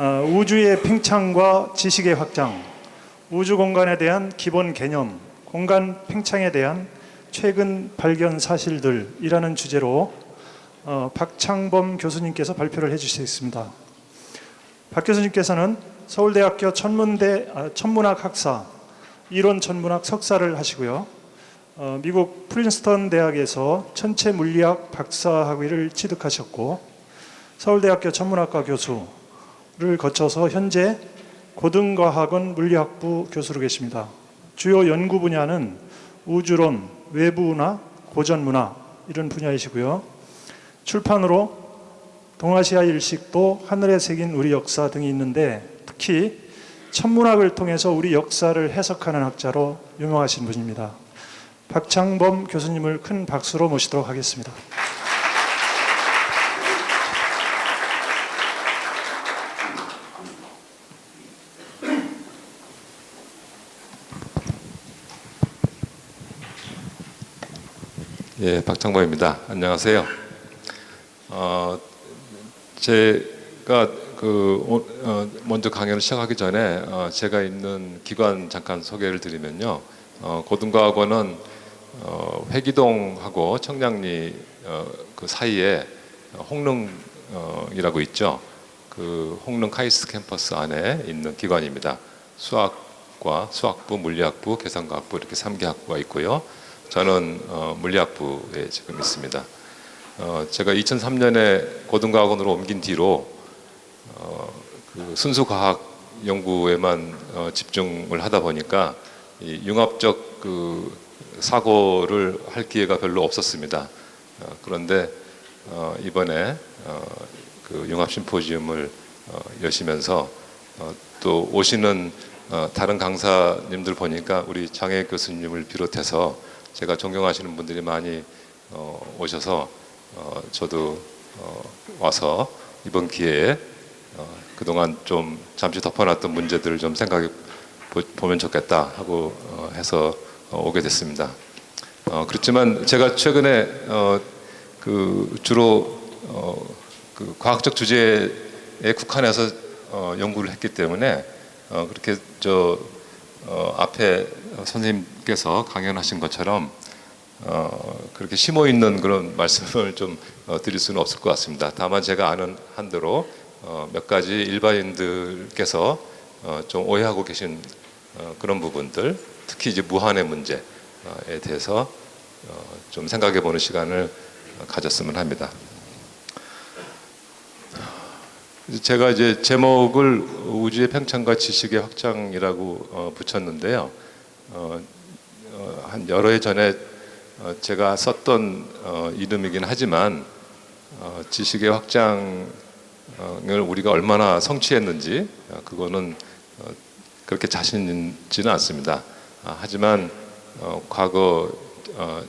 우주의 팽창과 지식의 확장, 우주 공간에 대한 기본 개념, 공간 팽창에 대한 최근 발견 사실들이라는 주제로 박창범 교수님께서 발표를 해주시겠습니다. 박 교수님께서는 서울대학교 천문학 학사, 이론 천문학 석사를 하시고요. 미국 프린스턴 대학에서 천체 물리학 박사학위를 취득하셨고, 서울대학교 천문학과 교수를 거쳐서 현재 고등과학원 물리학부 교수로 계십니다. 주요 연구 분야는 우주론, 외부문화, 고전문화 이런 분야이시고요. 출판으로 동아시아 일식도, 하늘에 새긴 우리 역사 등이 있는데, 특히 천문학을 통해서 우리 역사를 해석하는 학자로 유명하신 분입니다. 박창범 교수님을 큰 박수로 모시도록 하겠습니다. 예, 박창범입니다. 안녕하세요. 제가 먼저 강연을 시작하기 전에 제가 있는 기관 잠깐 소개를 드리면요. 고등과학원은 회기동하고 청량리 그 사이에 홍릉이라고 있죠. 그 홍릉 카이스트 캠퍼스 안에 있는 기관입니다. 수학부, 물리학부, 계산과학부 이렇게 3개 학부가 있고요. 저는 물리학부에 지금 있습니다. 제가 2003년에 고등과학원으로 옮긴 뒤로 그 순수과학 연구에만 집중을 하다 보니까 이 융합적 그 사고를 할 기회가 별로 없었습니다. 그런데 이번에 그 융합 심포지움을 여시면서 또 오시는 다른 강사님들 보니까 우리 장혜 교수님을 비롯해서 제가 존경하시는 분들이 많이 오셔서 저도 와서 이번 기회에 그동안 좀 잠시 덮어놨던 문제들을 좀 생각해 보면 좋겠다 하고 해서 오게 됐습니다. 그렇지만 제가 최근에 그 주로 그 과학적 주제에 국한해서 연구를 했기 때문에 그렇게 앞에 선생님께서 강연하신 것처럼 그렇게 심오 있는 그런 말씀을 좀 드릴 수는 없을 것 같습니다. 다만 제가 아는 한대로 몇 가지 일반인들께서 좀 오해하고 계신 그런 부분들, 특히 이제 무한의 문제에 대해서 좀 생각해 보는 시간을 가졌으면 합니다. 제가 이제 제목을 우주의 팽창과 지식의 확장이라고 붙였는데요. 한 여러 해 전에 제가 썼던 이름이긴 하지만 지식의 확장을 우리가 얼마나 성취했는지 그거는 그렇게 자신 있지는 않습니다. 하지만 과거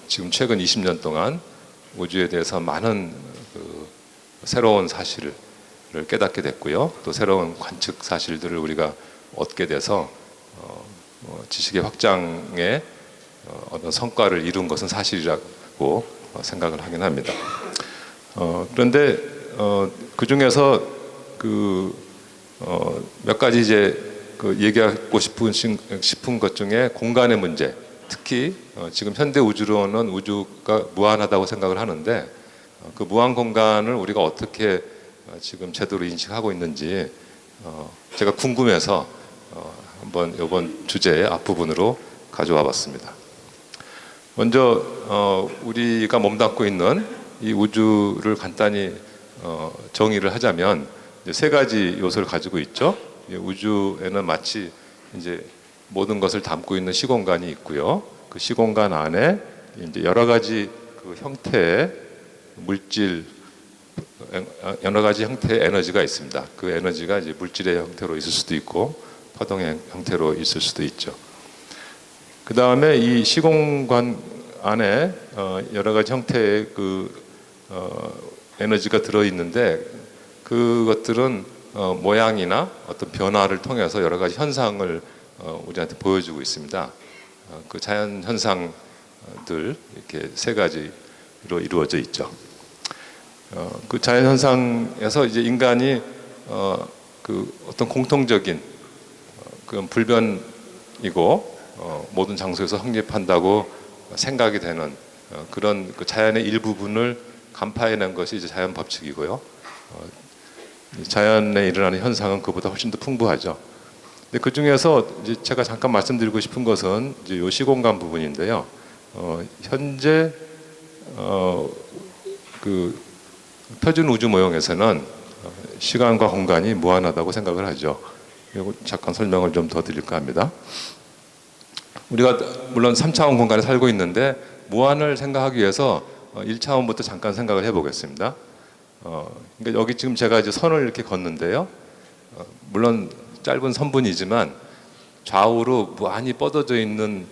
지금 최근 20년 동안 우주에 대해서 많은 그 새로운 사실을 깨닫게 됐고요. 또 새로운 관측 사실들을 우리가 얻게 돼서 지식의 확장에 어떤 성과를 이룬 것은 사실이라고 생각을 하긴 합니다. 그런데 그 중에서 몇 가지 이제 얘기하고 싶은 것 중에 공간의 문제, 특히 지금 현대 우주론은 우주가 무한하다고 생각을 하는데 그 무한 공간을 우리가 어떻게 지금 제대로 인식하고 있는지 제가 궁금해서 한번 이번 주제의 앞부분으로 가져와 봤습니다. 먼저 우리가 몸담고 있는 이 우주를 간단히 정의를 하자면 세 가지 요소를 가지고 있죠. 우주에는 마치 이제 모든 것을 담고 있는 시공간이 있고요. 그 시공간 안에 이제 여러 가지 그 형태의 물질, 여러 가지 형태의 에너지가 있습니다. 그 에너지가 이제 물질의 형태로 있을 수도 있고 파동의 형태로 있을 수도 있죠. 그 다음에 이 시공간 안에 여러 가지 형태의 에너지가 들어 있는데 그것들은 모양이나 어떤 변화를 통해서 여러 가지 현상을 우리한테 보여주고 있습니다. 그 자연 현상들 이렇게 세 가지로 이루어져 있죠. 그 자연 현상에서 이제 인간이 그 어떤 공통적인 그런 불변이고 모든 장소에서 확립한다고 생각이 되는 그런 그 자연의 일부분을 간파해낸 것이 이제 자연 법칙이고요. 자연에 일어나는 현상은 그보다 훨씬 더 풍부하죠. 근데 그 중에서 이제 제가 잠깐 말씀드리고 싶은 것은 이제 요 시공간 부분인데요. 현재 그 표준 우주 모형에서는 시간과 공간이 무한하다고 생각을 하죠. 이거 잠깐 설명을 좀 더 드릴까 합니다. 우리가 물론 3차원 공간에 살고 있는데 무한을 생각하기 위해서 1차원부터 잠깐 생각을 해보겠습니다. 그러니까 여기 지금 제가 이제 선을 이렇게 걷는데요. 물론 짧은 선분이지만 좌우로 무한히 뻗어져 있는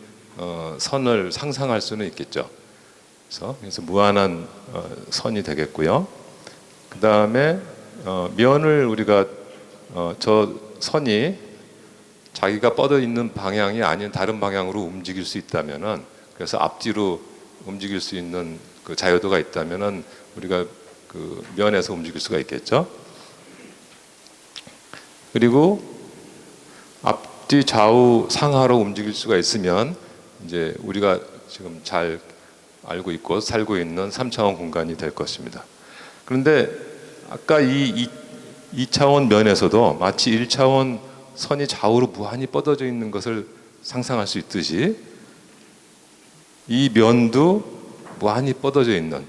선을 상상할 수는 있겠죠. 그래서 무한한 선이 되겠고요. 그 다음에 면을 우리가 저 선이 자기가 뻗어 있는 방향이 아닌 다른 방향으로 움직일 수 있다면은, 그래서 앞뒤로 움직일 수 있는 그 자유도가 있다면은 우리가 그 면에서 움직일 수가 있겠죠. 그리고 앞뒤 좌우 상하로 움직일 수가 있으면 이제 우리가 지금 잘 알고 있고 살고 있는 3차원 공간이 될 것입니다. 그런데 아까 이 2차원 면에서도 마치 1차원 선이 좌우로 무한히 뻗어져 있는 것을 상상할 수 있듯이 이 면도 무한히 뻗어져 있는,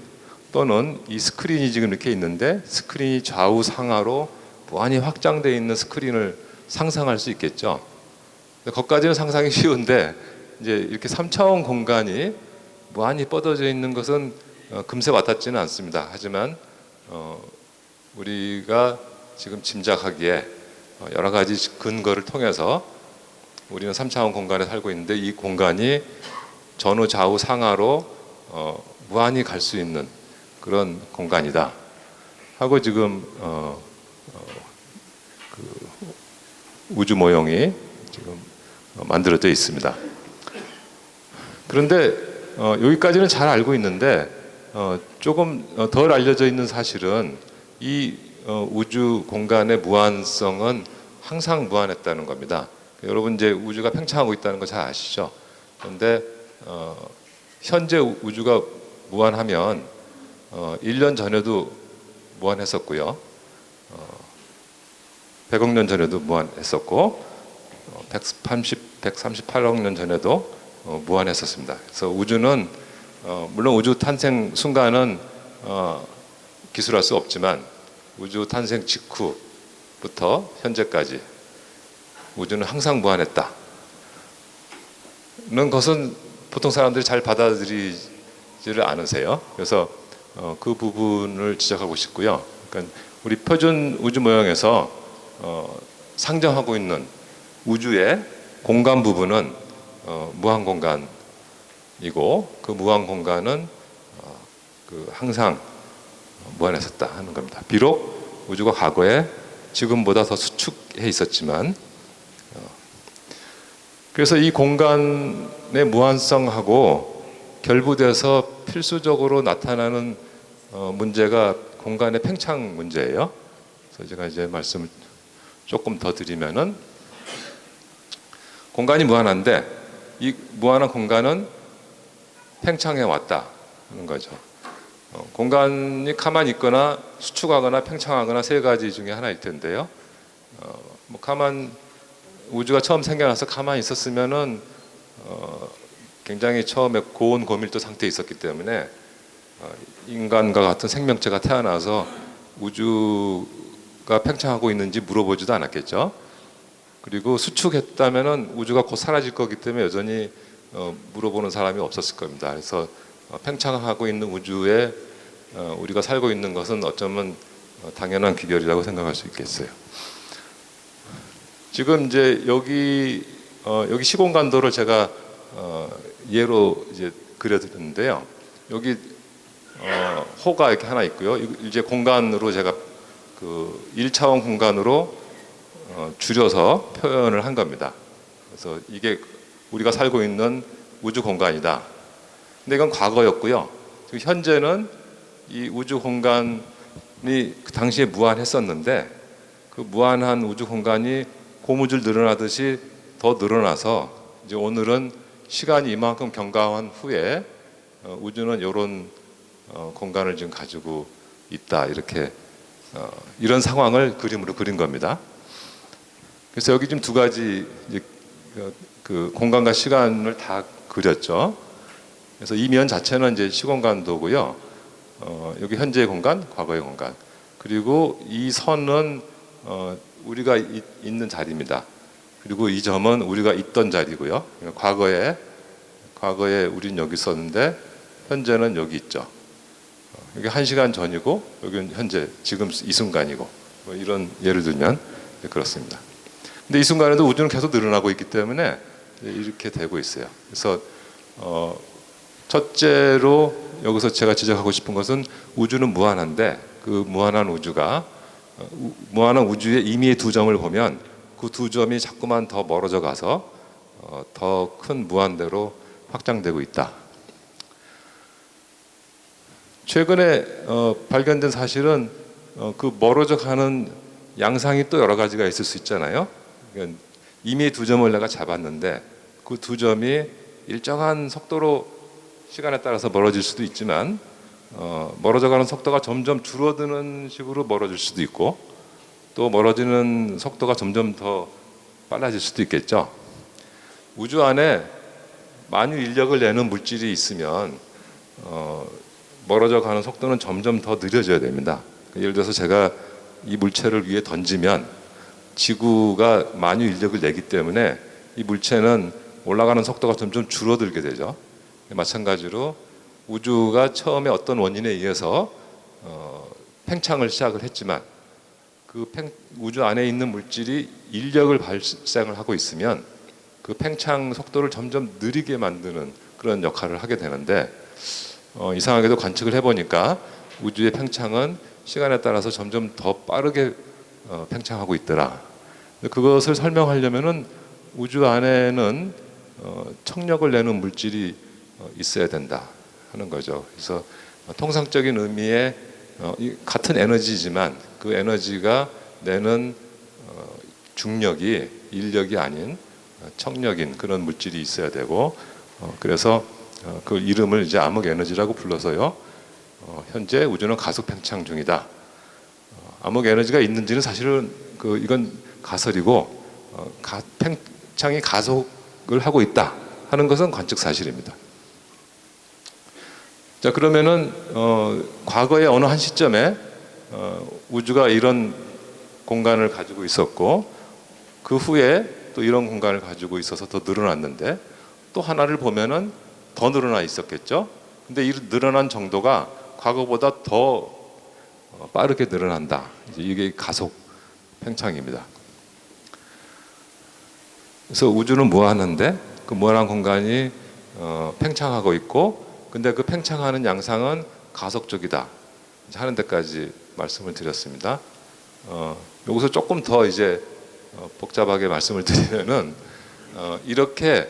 또는 이 스크린이 지금 이렇게 있는데 스크린이 좌우 상하로 무한히 확장되어 있는 스크린을 상상할 수 있겠죠. 거기까지는 상상이 쉬운데 이제 이렇게 3차원 공간이 무한히 뻗어져 있는 것은 금세 와닿지는 않습니다. 하지만 우리가 지금 짐작하기에 여러 가지 근거를 통해서 우리는 3차원 공간에 살고 있는데 이 공간이 전후 좌우 상하로 무한히 갈 수 있는 그런 공간이다 하고 지금 그 우주 모형이 지금 만들어져 있습니다. 그런데 여기까지는 잘 알고 있는데 조금 덜 알려져 있는 사실은 이 우주 공간의 무한성은 항상 무한했다는 겁니다. 여러분 이제 우주가 팽창하고 있다는 거 잘 아시죠? 그런데 현재 우주가 무한하면 1년 전에도 무한했었고요. 100억 년 전에도 무한했었고 138억 년 전에도 무한했었습니다. 그래서 우주는 물론 우주 탄생 순간은 기술할 수 없지만 우주 탄생 직후부터 현재까지 우주는 항상 무한했다는 것은 보통 사람들이 잘 받아들이지를 않으세요. 그래서 그 부분을 지적하고 싶고요. 그러니까 우리 표준 우주 모형에서 상정하고 있는 우주의 공간 부분은 무한 공간이고, 그 무한 공간은 항상 무한했었다 하는 겁니다. 비록 우주가 과거에 지금보다 더 수축해 있었지만, 그래서 이 공간의 무한성하고 결부돼서 필수적으로 나타나는 문제가 공간의 팽창 문제예요. 그래서 제가 이제 말씀을 조금 더 드리면은, 공간이 무한한데 이 무한한 공간은 팽창해 왔다 하는 거죠. 공간이 가만히 있거나 수축하거나 팽창하거나 세 가지 중에 하나일 텐데요. 우주가 처음 생겨나서 가만히 있었으면은 굉장히 처음에 고온 고밀도 상태에 있었기 때문에 인간과 같은 생명체가 태어나서 우주가 팽창하고 있는지 물어보지도 않았겠죠. 그리고 수축했다면은 우주가 곧 사라질 거기 때문에 여전히 물어보는 사람이 없었을 겁니다. 그래서 팽창하고 있는 우주에 우리가 살고 있는 것은 어쩌면 당연한 귀결이라고 생각할 수 있겠어요. 지금 이제 여기 시공간도를 제가 예로 이제 그려드렸는데요. 여기 호가 이렇게 하나 있고요. 이제 공간으로 제가 그 1차원 공간으로 줄여서 표현을 한 겁니다. 그래서 이게 우리가 살고 있는 우주 공간이다. 근데 이건 과거였고요. 지금 현재는 이 우주 공간이 그 당시에 무한했었는데 그 무한한 우주 공간이 고무줄 늘어나듯이 더 늘어나서 이제 오늘은 시간이 이만큼 경과한 후에 우주는 이런 공간을 지금 가지고 있다, 이렇게 이런 상황을 그림으로 그린 겁니다. 그래서 여기 지금 두 가지 이제 그 공간과 시간을 다 그렸죠. 그래서 이 면 자체는 이제 시공간도고요. 여기 현재의 공간, 과거의 공간. 그리고 이 선은 우리가 있는 자리입니다. 그리고 이 점은 우리가 있던 자리고요. 과거에 우린 여기 있었는데 현재는 여기 있죠. 여기 1시간 전이고 여기는 현재 지금 이 순간이고, 뭐 이런 예를 들면 그렇습니다. 근데 이 순간에도 우주는 계속 늘어나고 있기 때문에 이렇게 되고 있어요. 그래서 첫째로 여기서 제가 지적하고 싶은 것은 우주는 무한한데 그 무한한 우주가 무한한 우주의 임의의 두 점을 보면 그 두 점이 자꾸만 더 멀어져 가서 더 큰 무한대로 확장되고 있다. 최근에 발견된 사실은 그 멀어져 가는 양상이 또 여러 가지가 있을 수 있잖아요. 그러니까 임의의 두 점을 내가 잡았는데 그 두 점이 일정한 속도로 시간에 따라서 멀어질 수도 있지만 멀어져가는 속도가 점점 줄어드는 식으로 멀어질 수도 있고, 또 멀어지는 속도가 점점 더 빨라질 수도 있겠죠. 우주 안에 만유 인력을 내는 물질이 있으면 멀어져가는 속도는 점점 더 느려져야 됩니다. 예를 들어서 제가 이 물체를 위에 던지면 지구가 만유 인력을 내기 때문에 이 물체는 올라가는 속도가 점점 줄어들게 되죠. 마찬가지로 우주가 처음에 어떤 원인에 의해서 팽창을 시작을 했지만 그 우주 안에 있는 물질이 인력을 발생을 하고 있으면 그 팽창 속도를 점점 느리게 만드는 그런 역할을 하게 되는데, 이상하게도 관측을 해보니까 우주의 팽창은 시간에 따라서 점점 더 빠르게 팽창하고 있더라. 그것을 설명하려면은 우주 안에는 청력을 내는 물질이 있어야 된다 하는 거죠. 그래서 통상적인 의미의 같은 에너지지만 그 에너지가 내는 중력이 인력이 아닌 청력인 그런 물질이 있어야 되고, 그래서 그 이름을 이제 암흑 에너지라고 불러서요. 현재 우주는 가속 팽창 중이다. 암흑 에너지가 있는지는 사실은 이건 가설이고, 팽창이 가속을 하고 있다 하는 것은 관측 사실입니다. 자, 그러면은 과거의 어느 한 시점에 우주가 이런 공간을 가지고 있었고, 그 후에 또 이런 공간을 가지고 있어서 더 늘어났는데, 또 하나를 보면은 더 늘어나 있었겠죠. 근데 이 늘어난 정도가 과거보다 더 빠르게 늘어난다. 이게 가속 팽창입니다. 그래서 우주는 무한한데 그 무한한 공간이 팽창하고 있고, 근데 그 팽창하는 양상은 가속적이다 하는 데까지 말씀을 드렸습니다. 여기서 조금 더 이제 복잡하게 말씀을 드리면은 이렇게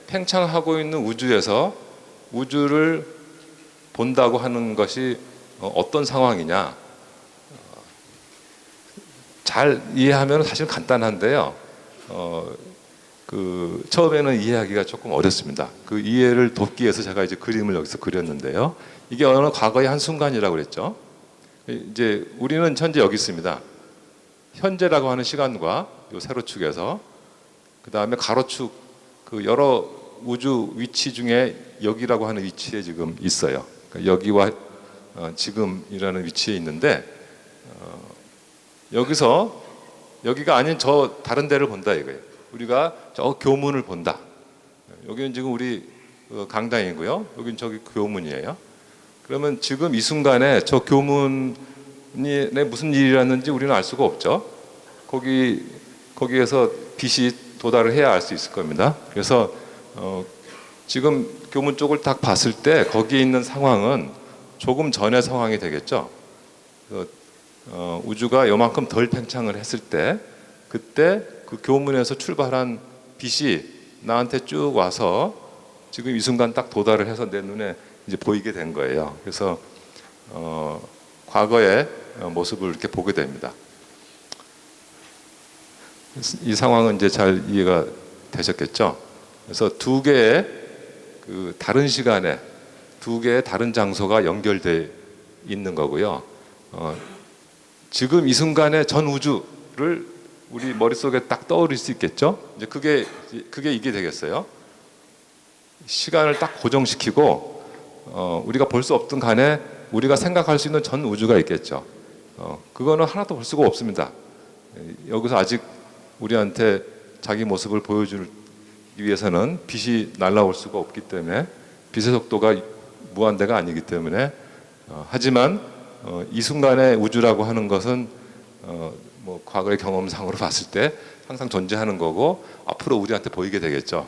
팽창하고 있는 우주에서 우주를 본다고 하는 것이 어떤 상황이냐, 잘 이해하면 사실 간단한데요. 처음에는 이해하기가 조금 어렵습니다. 그 이해를 돕기 위해서 제가 이제 그림을 여기서 그렸는데요. 이게 어느 과거의 한 순간이라고 그랬죠. 이제 우리는 현재 여기 있습니다. 현재라고 하는 시간과 요 세로축에서, 그 다음에 가로축 그 여러 우주 위치 중에 여기라고 하는 위치에 지금 있어요. 그러니까 여기와 지금이라는 위치에 있는데, 여기가 아닌 저 다른 데를 본다 이거예요. 우리가 저 교문을 본다. 여기는 지금 우리 강당이고요. 여기는 저기 교문이에요. 그러면 지금 이 순간에 저 교문에 무슨 일이 일어났는지 우리는 알 수가 없죠. 거기에서 빛이 도달을 해야 알 수 있을 겁니다. 그래서 지금 교문 쪽을 딱 봤을 때 거기에 있는 상황은 조금 전의 상황이 되겠죠. 우주가 요만큼 덜 팽창을 했을 때, 그때 그 교문에서 출발한 빛이 나한테 쭉 와서 지금 이 순간 딱 도달을 해서 내 눈에 이제 보이게 된 거예요. 그래서 과거의 모습을 이렇게 보게 됩니다. 이 상황은 이제 잘 이해가 되셨겠죠? 그래서 두 개의 그 다른 시간에 두 개의 다른 장소가 연결돼 있는 거고요. 지금 이 순간에 전 우주를 우리 머릿속에 딱 떠올릴 수 있겠죠? 이제 그게 이게 되겠어요. 시간을 딱 고정시키고 우리가 볼 수 없든 간에 우리가 생각할 수 있는 전 우주가 있겠죠. 그거는 하나도 볼 수가 없습니다. 여기서 아직 우리한테 자기 모습을 보여주기 위해서는 빛이 날아올 수가 없기 때문에 빛의 속도가 무한대가 아니기 때문에 하지만 이 순간의 우주라고 하는 것은 뭐 과거의 경험상으로 봤을 때 항상 존재하는 거고 앞으로 우리한테 보이게 되겠죠.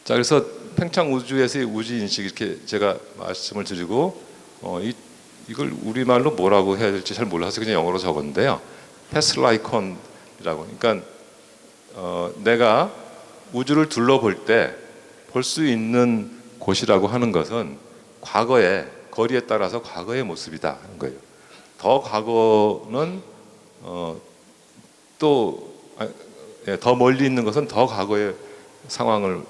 자, 그래서 팽창 우주에서의 우주 인식 이렇게 제가 말씀을 드리고 이걸 우리말로 뭐라고 해야 될지 잘 몰라서 그냥 영어로 적었는데요. 패슬라이콘이라고. 그러니까 내가 우주를 둘러볼 때 볼 수 있는 곳이라고 하는 것은 과거의 거리에 따라서 과거의 모습이다 하는 거예요. 더 과거는 더 멀리 있는 것은 더 과거의 상황을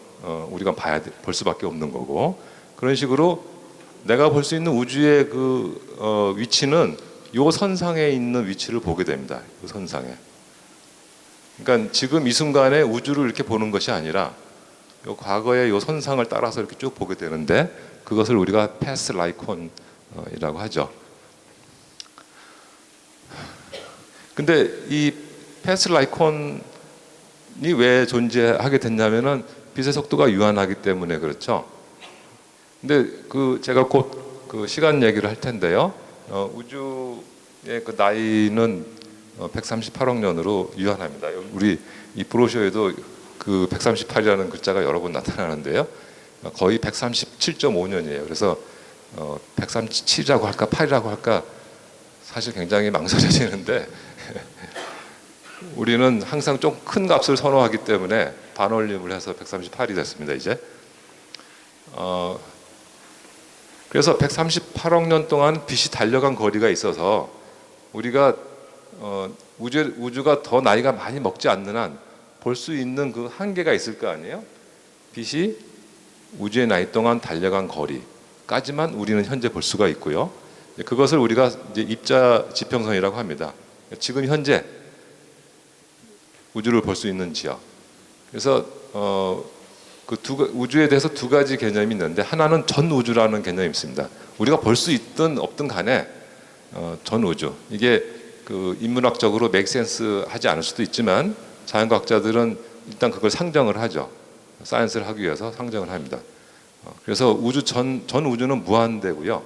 우리가 볼 수밖에 없는 거고 그런 식으로 내가 볼 수 있는 우주의 그 위치는 요 선상에 있는 위치를 보게 됩니다. 그 선상에. 그러니까 지금 이 순간에 우주를 이렇게 보는 것이 아니라 요 과거의 요 선상을 따라서 이렇게 쭉 보게 되는데 그것을 우리가 패스 라이콘이라고 하죠. 근데 이 패스 라이콘이 왜 존재하게 됐냐면은 빛의 속도가 유한하기 때문에 그렇죠. 근데 제가 곧 그 시간 얘기를 할 텐데요. 우주의 그 나이는 138억 년으로 유한합니다. 우리 이 브로셔에도 그 138이라는 글자가 여러 번 나타나는데요. 거의 137.5년이에요. 그래서 137이라고 할까 8이라고 할까 사실 굉장히 망설여지는데 우리는 항상 좀 큰 값을 선호하기 때문에 반올림을 해서 138이 됐습니다. 이제 그래서 138억 년 동안 빛이 달려간 거리가 있어서 우리가 우주가 더 나이가 많이 먹지 않는 한 볼 수 있는 그 한계가 있을 거 아니에요? 빛이 우주의 나이 동안 달려간 거리까지만 우리는 현재 볼 수가 있고요. 그것을 우리가 이제 입자 지평선이라고 합니다. 지금 현재 우주를 볼 수 있는 지역. 그래서 우주에 대해서 두 가지 개념이 있는데 하나는 전 우주라는 개념이 있습니다. 우리가 볼 수 있든 없든 간에 전 우주. 이게 그 인문학적으로 맥센스 하지 않을 수도 있지만 자연과학자들은 일단 그걸 상정을 하죠. 사이언스를 하기 위해서 상정을 합니다. 그래서 전 우주는 무한대고요.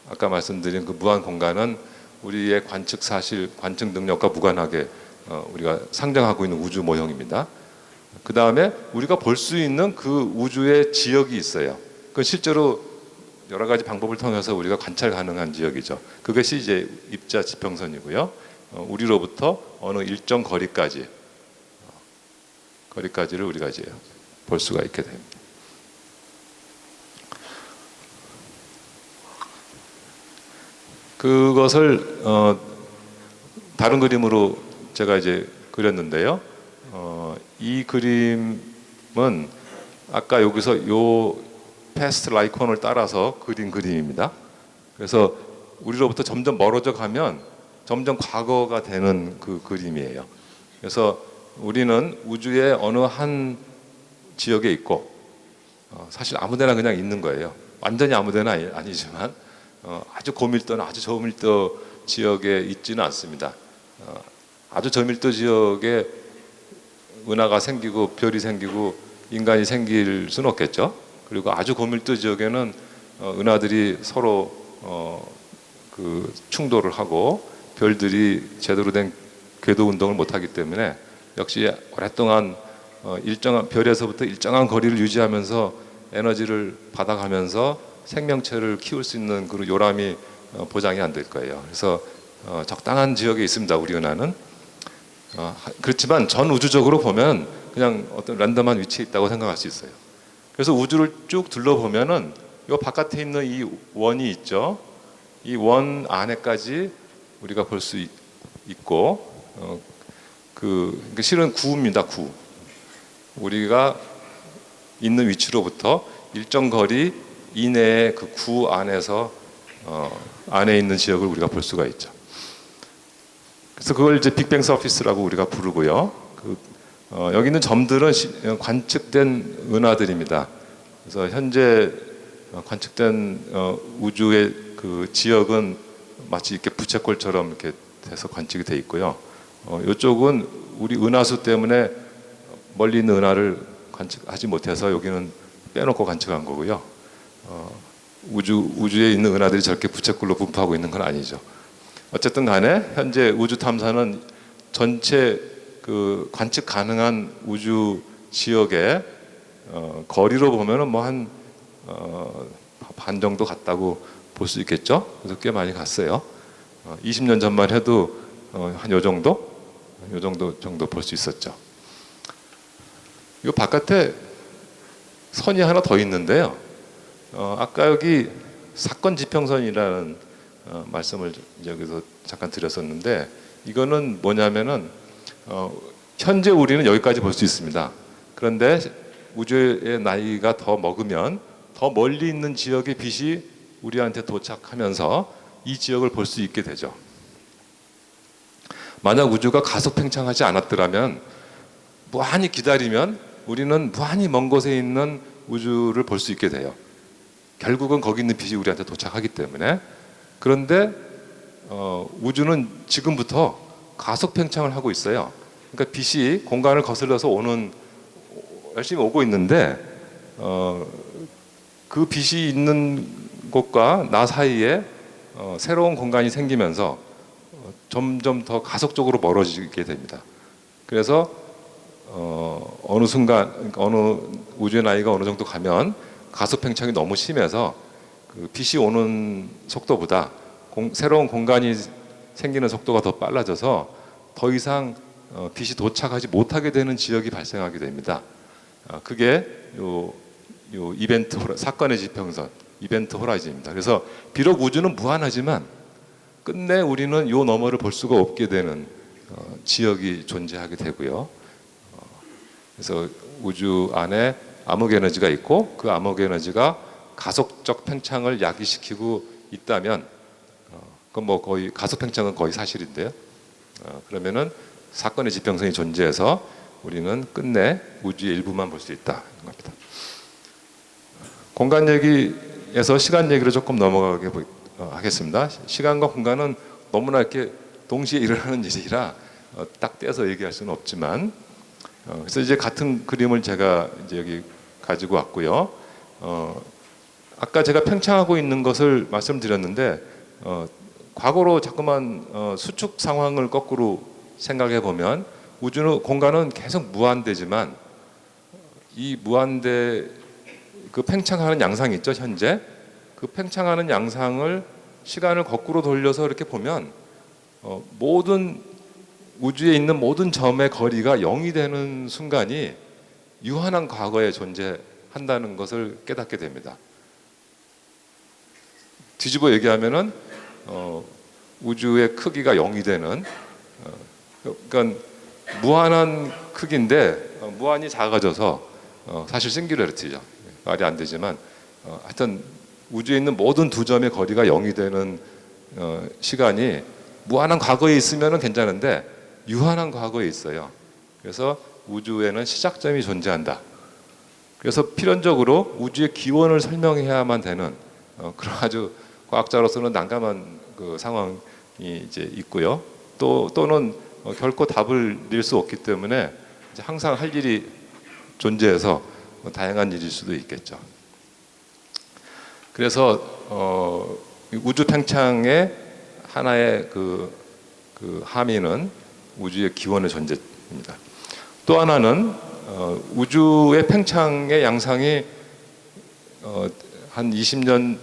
아까 말씀드린 그 무한 공간은 우리의 관측 사실, 관측 능력과 무관하게 우리가 상정하고 있는 우주 모형입니다. 그 다음에 우리가 볼 수 있는 그 우주의 지역이 있어요. 그건 실제로 여러 가지 방법을 통해서 우리가 관찰 가능한 지역이죠. 그것이 이제 입자 지평선이고요. 우리로부터 어느 일정 거리까지를 우리가 이제 볼 수가 있게 됩니다. 그것을 다른 그림으로 제가 이제 그렸는데요. 이 그림은 아까 여기서 요 패스트 라이콘을 따라서 그린 그림입니다. 그래서 우리로부터 점점 멀어져 가면 점점 과거가 되는 그 그림이에요. 그래서 우리는 우주의 어느 한 지역에 있고 사실 아무데나 그냥 있는 거예요. 완전히 아무데나 아니지만 아주 고밀도나 아주 저밀도 지역에 있지는 않습니다. 아주 저밀도 지역에 은하가 생기고 별이 생기고 인간이 생길 수는 없겠죠. 그리고 아주 고밀도 지역에는 은하들이 서로 그 충돌을 하고 별들이 제대로 된 궤도 운동을 못하기 때문에 역시 오랫동안 일정한 별에서부터 일정한 거리를 유지하면서 에너지를 받아가면서 생명체를 키울 수 있는 그 요람이 보장이 안 될 거예요. 그래서 적당한 지역에 있습니다. 우리 은하는. 그렇지만 전 우주적으로 보면 그냥 어떤 랜덤한 위치에 있다고 생각할 수 있어요. 그래서 우주를 쭉 둘러보면은 요 바깥에 있는 이 원이 있죠. 이 원 안에까지 우리가 볼 수 있고 그러니까 실은 구입니다. 구. 우리가 있는 위치로부터 일정 거리 이내의 그 구 안에서 안에 있는 지역을 우리가 볼 수가 있죠. 그래서 그걸 이제 빅뱅 서피스라고 우리가 부르고요. 여기 있는 점들은 관측된 은하들입니다. 그래서 현재 관측된 우주의 그 지역은 마치 이렇게 부채꼴처럼 이렇게 돼서 관측이 돼 있고요. 이쪽은 우리 은하수 때문에 멀리 있는 은하를 관측하지 못해서 여기는 빼놓고 관측한 거고요. 우주에 있는 은하들이 저렇게 부채꼴로 분포하고 있는 건 아니죠. 어쨌든 간에 현재 우주 탐사는 전체 그 관측 가능한 우주 지역의 거리로 보면은 뭐 한 반 정도 갔다고 볼 수 있겠죠. 그래서 꽤 많이 갔어요. 20년 전만 해도 한 요 정도 볼 수 있었죠. 이 바깥에 선이 하나 더 있는데요. 아까 여기 사건 지평선이라는 말씀을 여기서 잠깐 드렸었는데, 이거는 뭐냐면은 현재 우리는 여기까지 볼 수 있습니다. 그런데 우주의 나이가 더 먹으면 더 멀리 있는 지역의 빛이 우리한테 도착하면서 이 지역을 볼 수 있게 되죠. 만약 우주가 가속 팽창하지 않았더라면 무한히 기다리면 우리는 무한히 먼 곳에 있는 우주를 볼 수 있게 돼요. 결국은 거기 있는 빛이 우리한테 도착하기 때문에. 그런데 우주는 지금부터 가속 팽창을 하고 있어요. 그러니까 빛이 공간을 거슬러서 열심히 오고 있는데 그 빛이 있는 곳과 나 사이에 새로운 공간이 생기면서 점점 더 가속적으로 멀어지게 됩니다. 그래서 어느 순간, 어느 우주의 나이가 어느 정도 가면 가속 팽창이 너무 심해서 그 빛이 오는 속도보다 새로운 공간이 생기는 속도가 더 빨라져서 더 이상 빛이 도착하지 못하게 되는 지역이 발생하게 됩니다. 그게 요 이벤트 사건의 지평선, 이벤트 호라이즌입니다. 그래서 비록 우주는 무한하지만 끝내 우리는 요 너머를 볼 수가 없게 되는 지역이 존재하게 되고요. 그래서 우주 안에 암흑 에너지가 있고 그 암흑 에너지가 가속적 팽창을 야기시키고 있다면, 그건 뭐 거의 가속 팽창은 거의 사실인데요. 그러면은 사건의 지평선이 존재해서 우리는 끝내 우주의 일부만 볼 수 있다는 겁니다. 공간 얘기에서 시간 얘기로 조금 넘어가게 하겠습니다. 시간과 공간은 너무나 이렇게 동시에 일어나는 일이라 딱 떼서 얘기할 수는 없지만, 그래서 이제 같은 그림을 제가 이제 여기 가지고 왔고요. 아까 제가 팽창하고 있는 것을 말씀드렸는데, 과거로 자꾸만 수축 상황을 거꾸로 생각해 보면 우주는 공간은 계속 무한대지만 이 무한대 그 팽창하는 양상이 있죠. 현재 그 팽창하는 양상을 시간을 거꾸로 돌려서 이렇게 보면 모든 우주에 있는 모든 점의 거리가 0이 되는 순간이 유한한 과거에 존재한다는 것을 깨닫게 됩니다. 뒤집어 얘기하면은 우주의 크기가 0이 되는, 그러니까 무한한 크기인데 무한히 작아져서 사실 싱귤러리티죠. 말이 안 되지만 하여튼 우주에 있는 모든 두 점의 거리가 0이 되는 시간이 무한한 과거에 있으면 괜찮은데 유한한 과거에 있어요. 그래서 우주에는 시작점이 존재한다. 그래서 필연적으로 우주의 기원을 설명해야만 되는 그런 아주 과학자로서는 난감한 그 상황이 이제 있고요. 또는 결코 답을 낼 수 없기 때문에 이제 항상 할 일이 존재해서 다양한 일일 수도 있겠죠. 그래서 우주 팽창의 하나의 그 함의는 우주의 기원의 존재입니다. 또 하나는 우주의 팽창의 양상이 한 20년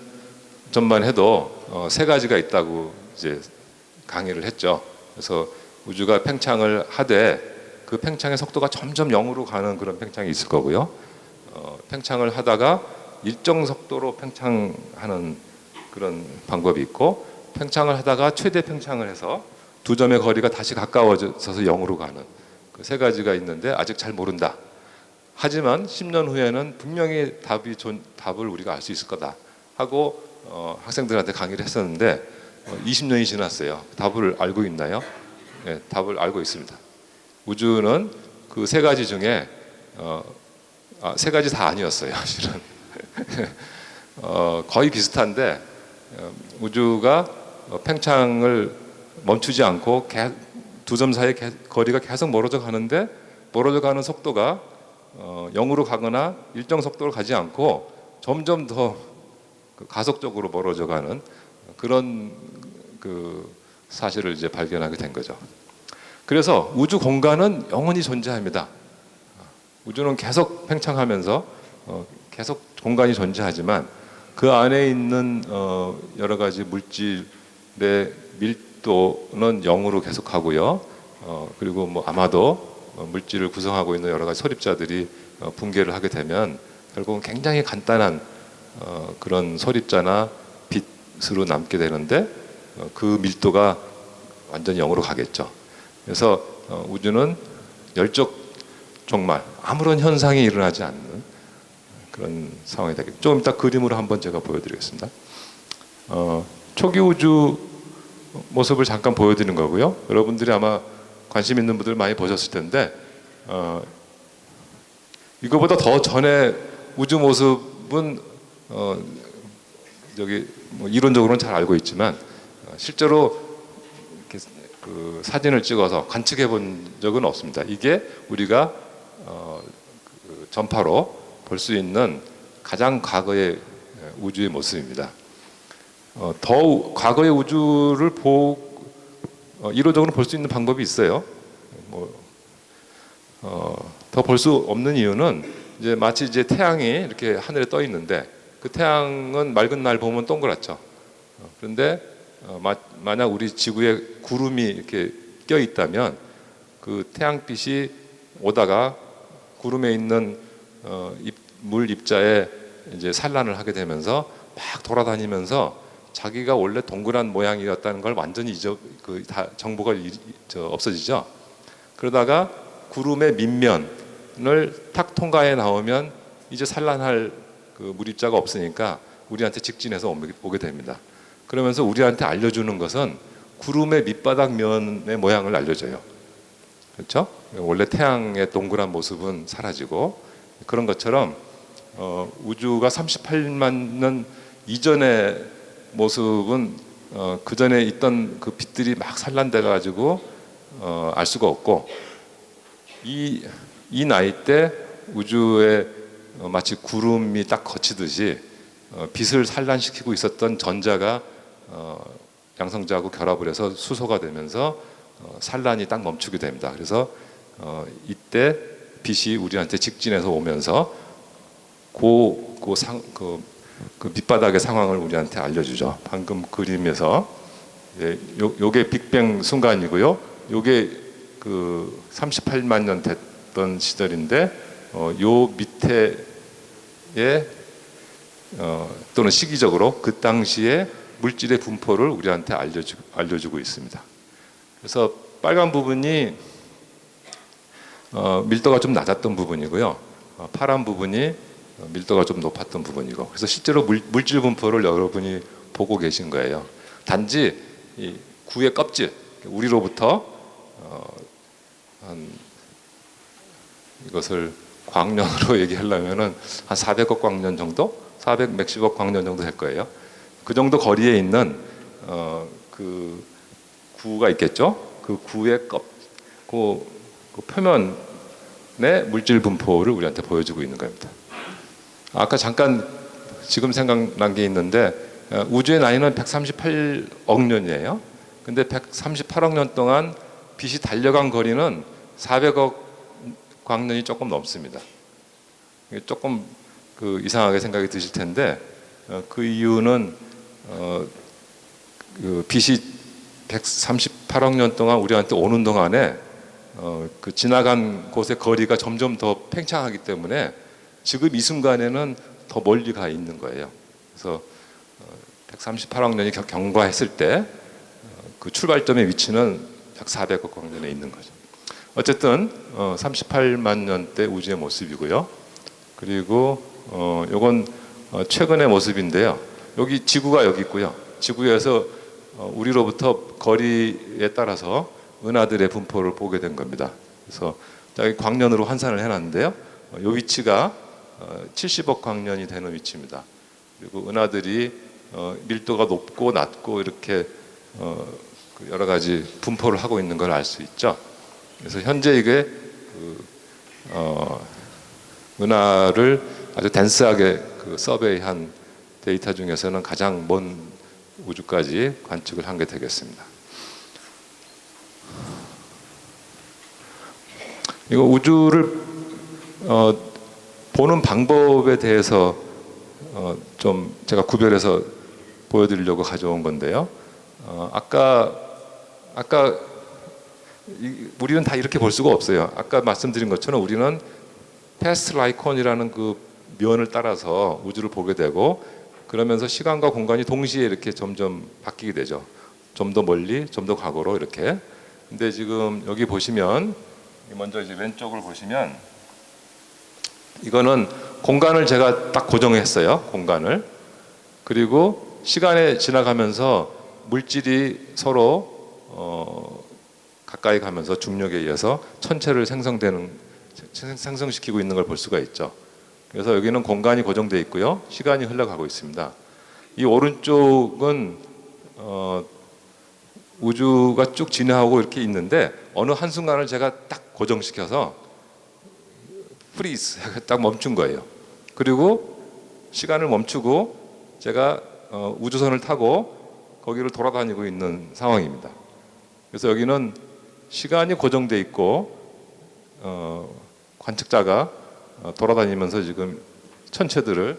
전만 해도 세 가지가 있다고 이제 강의를 했죠. 그래서 우주가 팽창을 하되 그 팽창의 속도가 점점 0으로 가는 그런 팽창이 있을 거고요. 팽창을 하다가 일정 속도로 팽창하는 그런 방법이 있고, 팽창을 하다가 최대 팽창을 해서 두 점의 거리가 다시 가까워져서 0으로 가는 그 세 가지가 있는데 아직 잘 모른다. 하지만 10년 후에는 분명히 답을 우리가 알 수 있을 거다 하고 학생들한테 강의를 했었는데 20년이 지났어요. 답을 알고 있나요? 네, 답을 알고 있습니다. 우주는 그 세 가지 중에 세 가지 다 아니었어요. 실은 거의 비슷한데 우주가 팽창을 멈추지 않고 두 점 사이의 거리가 계속 멀어져 가는데 멀어져 가는 속도가 0으로 가거나 일정 속도로 가지 않고 점점 더 가속적으로 멀어져 가는 그런 그 사실을 이제 발견하게 된 거죠. 그래서 우주 공간은 영원히 존재합니다. 우주는 계속 팽창하면서 계속 공간이 존재하지만 그 안에 있는 여러 가지 물질의 밀도는 0으로 계속 가고요. 그리고 뭐 아마도 물질을 구성하고 있는 여러 가지 소립자들이 붕괴를 하게 되면 결국은 굉장히 간단한 그런 소립자나 빛으로 남게 되는데 그 밀도가 완전히 0으로 가겠죠. 그래서 우주는 열적 종말, 아무런 현상이 일어나지 않는 그런 상황이 되겠죠. 좀 이따 그림으로 한번 제가 보여드리겠습니다. 초기 우주 모습을 잠깐 보여드리는 거고요. 여러분들이 아마 관심 있는 분들 많이 보셨을 텐데 이거보다 더 전에 우주 모습은 여기 뭐 이론적으로는 잘 알고 있지만 실제로 이렇게 그 사진을 찍어서 관측해 본 적은 없습니다. 이게 우리가 그 전파로 볼 수 있는 가장 과거의 우주의 모습입니다. 더 과거의 우주를 이론적으로 볼 수 있는 방법이 있어요. 더 볼 수 없는 이유는 이제 마치 이제 태양이 이렇게 하늘에 떠 있는데 그 태양은 맑은 날 보면 동그랗죠. 그런데 만약 우리 지구에 구름이 이렇게 껴 있다면 그 태양빛이 오다가 구름에 있는 물 입자에 이제 산란을 하게 되면서 막 돌아다니면서 자기가 원래 동그란 모양이었다는 걸 완전히 다 정보가 없어지죠. 그러다가 구름의 밑면을 탁 통과해 나오면 이제 산란할 그 물입자가 없으니까 우리한테 직진해서 오게 됩니다. 그러면서 우리한테 알려주는 것은 구름의 밑바닥 면의 모양을 알려줘요. 그렇죠? 원래 태양의 동그란 모습은 사라지고 그런 것처럼 우주가 38만 년 이전의 모습은 그 전에 있던 그 빛들이 막 산란돼 가지고 알 수가 없고 이 나이 때 우주에 마치 구름이 딱 거치듯이 빛을 산란시키고 있었던 전자가 양성자하고 결합을 해서 수소가 되면서 산란이 딱 멈추게 됩니다. 그래서 이때 빛이 우리한테 직진해서 오면서 그 밑바닥의 상황을 우리한테 알려주죠. 방금 그림에서 요게 빅뱅 순간이고요. 요게 그 38만 년 됐던 시절인데 요 밑에에 또는 시기적으로 그 당시에 물질의 분포를 우리한테 알려주고 있습니다. 그래서 빨간 부분이 밀도가 좀 낮았던 부분이고요. 파란 부분이 밀도가 좀 높았던 부분이고, 그래서 실제로 물질 분포를 여러분이 보고 계신 거예요. 단지 이 구의 껍질, 우리로부터 이것을 광년으로 얘기하려면은 한 400억 광년 정도, 400 몇십억 광년 정도 될 거예요. 그 정도 거리에 있는 그 구가 있겠죠. 그 구의 그 표면의 물질 분포를 우리한테 보여주고 있는 겁니다. 아까 잠깐 지금 생각난 게 있는데 우주의 나이는 138억 년이에요. 근데 138억 년 동안 빛이 달려간 거리는 400억 광년이 조금 넘습니다. 조금 그 이상하게 생각이 드실 텐데 그 이유는 그 빛이 138억 년 동안 우리한테 오는 동안에 그 지나간 곳의 거리가 점점 더 팽창하기 때문에 지금 이 순간에는 더 멀리 가 있는 거예요. 그래서 138억 년이 경과했을 때 그 출발점의 위치는 약 400억 광년에 있는 거죠. 어쨌든 38만 년대 우주의 모습이고요. 그리고 요건 최근의 모습인데요. 여기 지구가 여기 있고요. 지구에서 우리로부터 거리에 따라서 은하들의 분포를 보게 된 겁니다. 그래서 여기 광년으로 환산을 해놨는데요. 이 위치가 70억 광년이 되는 위치입니다. 그리고 은하들이 밀도가 높고 낮고 이렇게 여러 가지 분포를 하고 있는 걸 알 수 있죠. 그래서 현재 이게 은하를 아주 덴스하게 서베이한 데이터 중에서는 가장 먼 우주까지 관측을 한 게 되겠습니다. 이거 우주를 보는 방법에 대해서 좀 제가 구별해서 보여드리려고 가져온 건데요. 아까 우리는 다 이렇게 볼 수가 없어요. 아까 말씀드린 것처럼 우리는 패스트 라이콘이라는 그 면을 따라서 우주를 보게 되고, 그러면서 시간과 공간이 동시에 이렇게 점점 바뀌게 되죠. 좀 더 멀리, 좀 더 과거로 이렇게. 근데 지금 여기 보시면, 먼저 이제 왼쪽을 보시면, 이거는 공간을 제가 딱 고정했어요. 공간을. 그리고 시간에 지나가면서 물질이 서로 가까이 가면서 중력에 의해서 천체를 생성시키고 있는 걸 볼 수가 있죠. 그래서 여기는 공간이 고정되어 있고요. 시간이 흘러가고 있습니다. 이 오른쪽은 우주가 쭉 진화하고 이렇게 있는데, 어느 한순간을 제가 딱 고정시켜서 프리즈 딱 멈춘 거예요. 그리고 시간을 멈추고 제가 우주선을 타고 거기를 돌아다니고 있는 상황입니다. 그래서 여기는 시간이 고정되어 있고 관측자가 돌아다니면서 지금 천체들을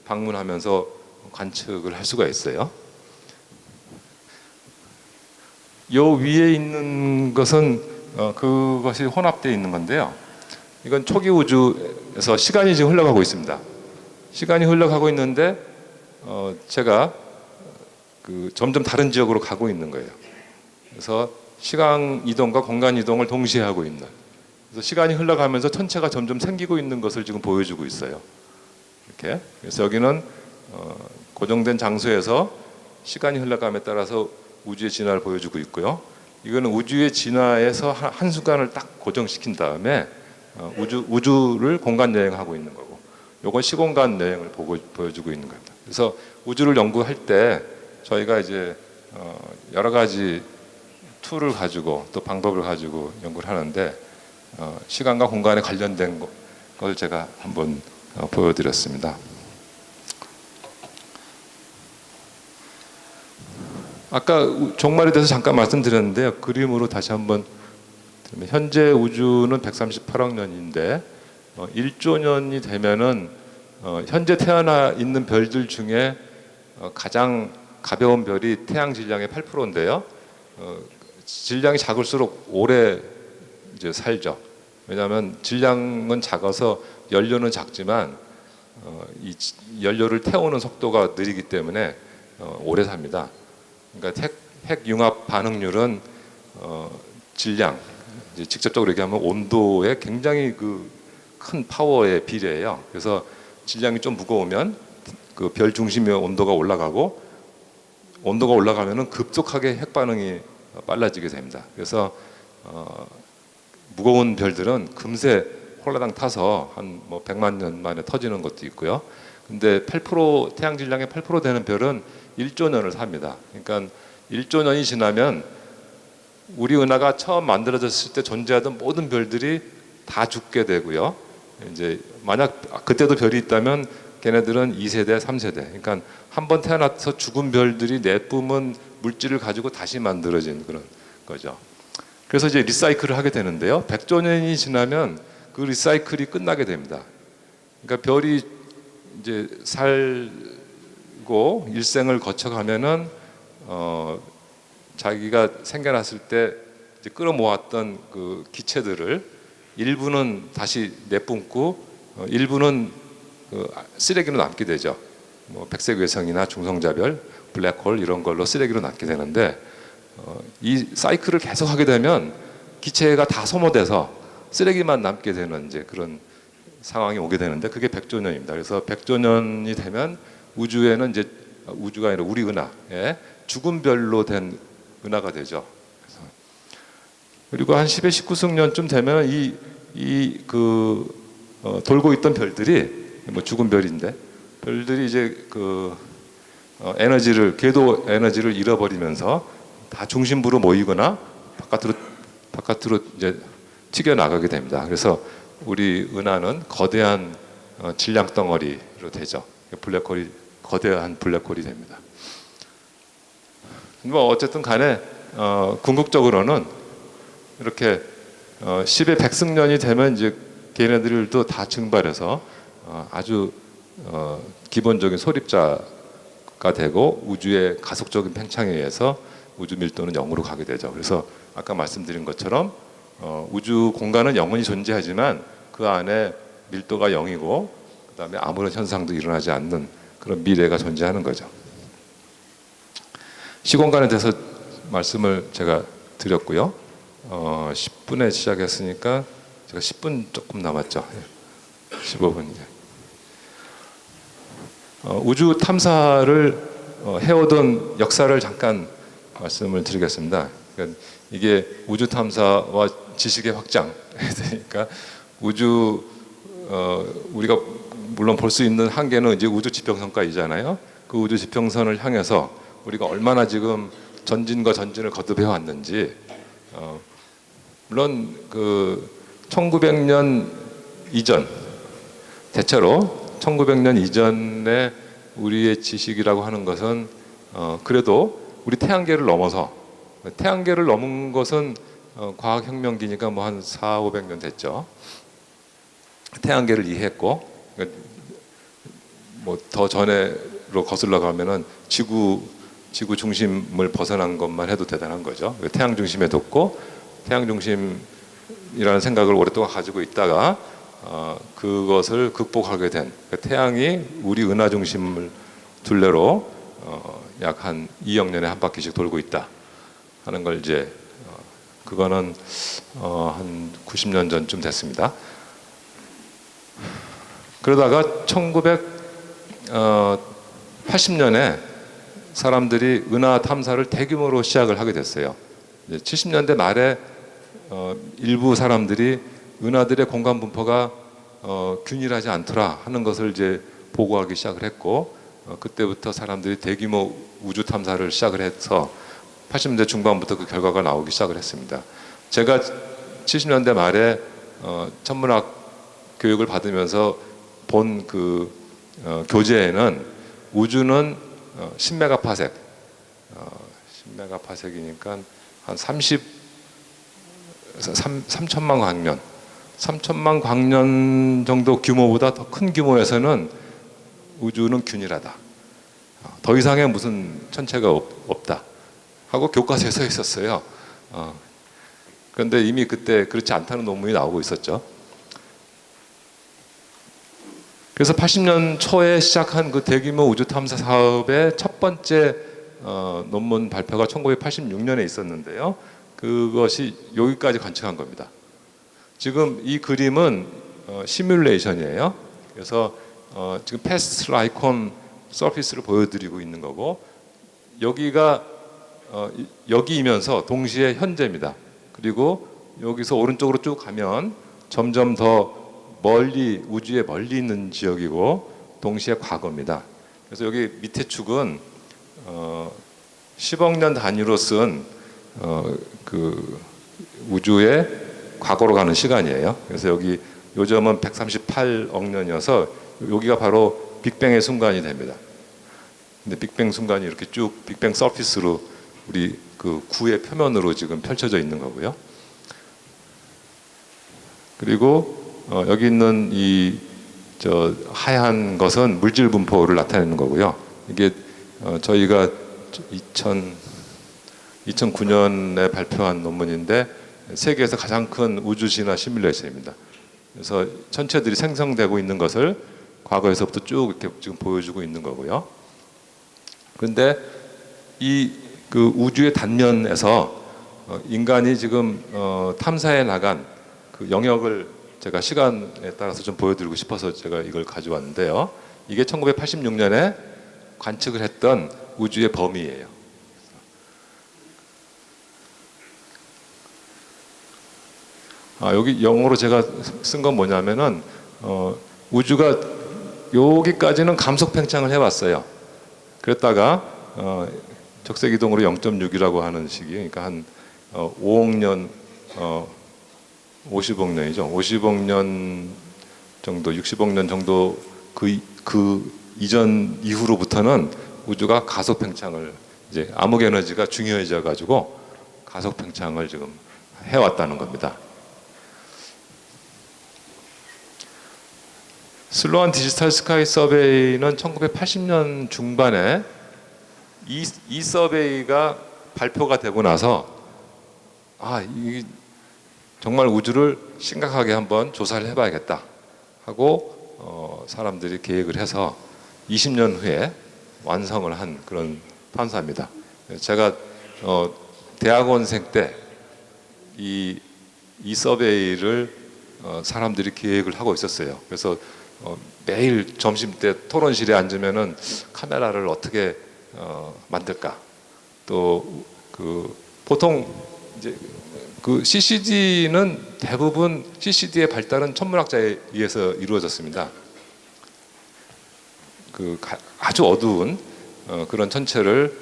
방문하면서 관측을 할 수가 있어요. 요 위에 있는 것은 그것이 혼합되어 있는 건데요. 이건 초기 우주에서 시간이 지금 흘러가고 있습니다. 시간이 흘러가고 있는데 제가 점점 다른 지역으로 가고 있는 거예요. 그래서 시간 이동과 공간 이동을 동시에 하고 있는. 그래서 시간이 흘러가면서 천체가 점점 생기고 있는 것을 지금 보여주고 있어요. 이렇게. 그래서 여기는 고정된 장소에서 시간이 흘러감에 따라서 우주의 진화를 보여주고 있고요. 이거는 우주의 진화에서 한 순간을 딱 고정시킨 다음에 우주를 공간 여행하고 있는 거고, 요건 시공간 여행을 보여주고 있는 겁니다. 그래서 우주를 연구할 때 저희가 이제 여러 가지 툴을 가지고 또 방법을 가지고 연구를 하는데, 시간과 공간에 관련된 걸 제가 한번 보여드렸습니다. 아까 종말에 대해서 잠깐 말씀드렸는데요. 그림으로 다시 한번, 현재 우주는 138억 년인데 1조 년이 되면은 현재 태어나 있는 별들 중에 가장 가벼운 별이 태양 질량의 8%인데요. 질량이 작을수록 오래 이제 살죠. 왜냐하면 질량은 작아서 연료는 작지만 이 연료를 태우는 속도가 느리기 때문에 오래 삽니다. 그러니까 핵 융합 반응률은 질량, 이제 직접적으로 얘기하면 온도에 굉장히 큰 파워에 비례해요. 그래서 질량이 좀 무거우면 그 별 중심의 온도가 올라가고, 온도가 올라가면은 급속하게 핵 반응이 빨라지게 됩니다. 그래서 무거운 별들은 금세 홀라당 타서 한 100만 년 만에 터지는 것도 있고요. 근데 8% 태양 질량의 8% 되는 별은 1조 년을 삽니다. 그러니까 1조 년이 지나면 우리 은하가 처음 만들어졌을 때 존재하던 모든 별들이 다 죽게 되고요. 이제 만약 그때도 별이 있다면 걔네들은 2세대, 3세대. 그러니까 한번 태어나서 죽은 별들이 내뿜은 물질을 가지고 다시 만들어진 그런 거죠. 그래서 이제 리사이클을 하게 되는데요. 100조 년이 지나면 그 리사이클이 끝나게 됩니다. 그러니까 별이 이제 살고 일생을 거쳐가면은 자기가 생겨났을 때 이제 끌어모았던 그 기체들을 일부는 다시 내뿜고 일부는 쓰레기로 남게 되죠. 백색 외성이나 중성자별, 블랙홀 이런 걸로 쓰레기로 남게 되는데, 이 사이클을 계속 하게 되면 기체가 다 소모돼서 쓰레기만 남게 되는 이제 그런 상황이 오게 되는데 그게 100조 년입니다. 그래서 100조 년이 되면 우주에는 이제 우주가 아니라 우리 은하에 죽은 별로 된 은하가 되죠. 그리고 한 10의 19승년쯤 되면 돌고 있던 별들이 뭐 죽은 별인데 별들이 이제 궤도 에너지를 잃어버리면서 다 중심부로 모이거나 바깥으로 이제 튀겨 나가게 됩니다. 그래서 우리 은하는 거대한 질량 덩어리로 되죠. 블랙홀이 거대한 블랙홀이 됩니다. 뭐 어쨌든 간에 궁극적으로는 이렇게 10의 100승년이 되면 이제 걔네들도 다 증발해서 아주 기본적인 소립자가 되고 우주의 가속적인 팽창에 의해서 우주 밀도는 0으로 가게 되죠. 그래서 아까 말씀드린 것처럼 우주 공간은 영원히 존재하지만 그 안에 밀도가 0이고 그다음에 아무런 현상도 일어나지 않는 그런 미래가 존재하는 거죠. 시공간에 대해서 말씀을 제가 드렸고요. 10분에 시작했으니까 제가 10분 조금 남았죠. 15분 이제. 우주 탐사를 해오던 역사를 잠깐 말씀을 드리겠습니다. 그러니까 이게 우주 탐사와 지식의 확장 그러니까 우리가 물론 볼 수 있는 한계는 이제 우주 지평선까지잖아요. 그 우주 지평선을 향해서 우리가 얼마나 지금 전진과 전진을 거듭해 왔는지 물론 1900년 이전 대체로 1900년 이전에 우리의 지식이라고 하는 것은 그래도 우리 태양계를 넘어서 태양계를 넘은 것은 과학혁명기니까 뭐 한 400~500년 됐죠. 태양계를 이해했고 뭐 더 전에로 거슬러 가면은 지구 중심을 벗어난 것만 해도 대단한 거죠. 태양 중심에 뒀고 태양 중심이라는 생각을 오랫동안 가지고 있다가 그것을 극복하게 된 태양이 우리 은하 중심을 둘레로 약 한 2억 년에 한 바퀴씩 돌고 있다 하는 걸 이제 그거는 한 90년 전쯤 됐습니다. 그러다가 1980년에 사람들이 은하 탐사를 대규모로 시작을 하게 됐어요. 70년대 말에 일부 사람들이 은하들의 공간 분포가 균일하지 않더라 하는 것을 이제 보고하기 시작을 했고 그때부터 사람들이 대규모 우주 탐사를 시작을 해서 80년대 중반부터 그 결과가 나오기 시작을 했습니다. 제가 70년대 말에 천문학 교육을 받으면서 본 교재에는 우주는 10메가파섹 10메가파섹이니까 한 3천만 광년 3천만 광년 정도 규모보다 더 큰 규모에서는 우주는 균일하다. 더 이상의 무슨 천체가 없다 하고 교과서에 써 있었어요. 그런데 이미 그때 그렇지 않다는 논문이 나오고 있었죠. 그래서 80년 초에 시작한 그 대규모 우주 탐사 사업의 첫 번째 논문 발표가 1986년에 있었는데요. 그것이 여기까지 관측한 겁니다. 지금 이 그림은 시뮬레이션이에요. 그래서 지금 패스트 라이콘 서피스를 보여드리고 있는 거고 여기이면서 동시에 현재입니다. 그리고 여기서 오른쪽으로 쭉 가면 점점 더 멀리 우주에 멀리 있는 지역이고 동시에 과거입니다. 그래서 여기 밑에 축은 10억 년 단위로 쓴 우주의 과거로 가는 시간이에요. 그래서 여기 요점은 138억 년이어서 여기가 바로 빅뱅의 순간이 됩니다. 근데 빅뱅 순간이 이렇게 쭉 빅뱅 서피스로 우리 구의 표면으로 지금 펼쳐져 있는 거고요. 그리고 여기 있는 하얀 것은 물질 분포를 나타내는 거고요. 이게 저희가 2009년에 발표한 논문인데 세계에서 가장 큰 우주 진화 시뮬레이션입니다. 그래서 천체들이 생성되고 있는 것을 과거에서부터 쭉 이렇게 지금 보여주고 있는 거고요. 그런데 우주의 단면에서 인간이 지금 탐사해 나간 그 영역을 제가 시간에 따라서 좀 보여드리고 싶어서 제가 이걸 가져왔는데요. 이게 1986년에 관측을 했던 우주의 범위예요. 여기 영어로 제가 쓴 건 뭐냐면은 우주가 여기까지는 감속 팽창을 해왔어요. 그랬다가 적색 이동으로 0.6이라고 하는 시기, 그러니까 한 5억 년, 50억 년이죠. 50억 년 정도, 60억 년 정도 그 이전 이후로부터는 우주가 가속 팽창을, 이제 암흑 에너지가 중요해져 가지고 가속 팽창을 지금 해왔다는 겁니다. 슬로안 디지털 스카이 서베이는 1980년 중반에 이 서베이가 발표가 되고 나서 이 정말 우주를 심각하게 한번 조사를 해봐야겠다 하고 사람들이 계획을 해서 20년 후에 완성을 한 그런 탐사입니다. 제가 대학원생 때 이 서베이를 사람들이 계획을 하고 있었어요. 그래서 매일 점심 때 토론실에 앉으면은 카메라를 어떻게 만들까, 또 그 보통 이제 그 CCD는 대부분 CCD의 발달은 천문학자에 의해서 이루어졌습니다. 그 아주 어두운 그런 천체를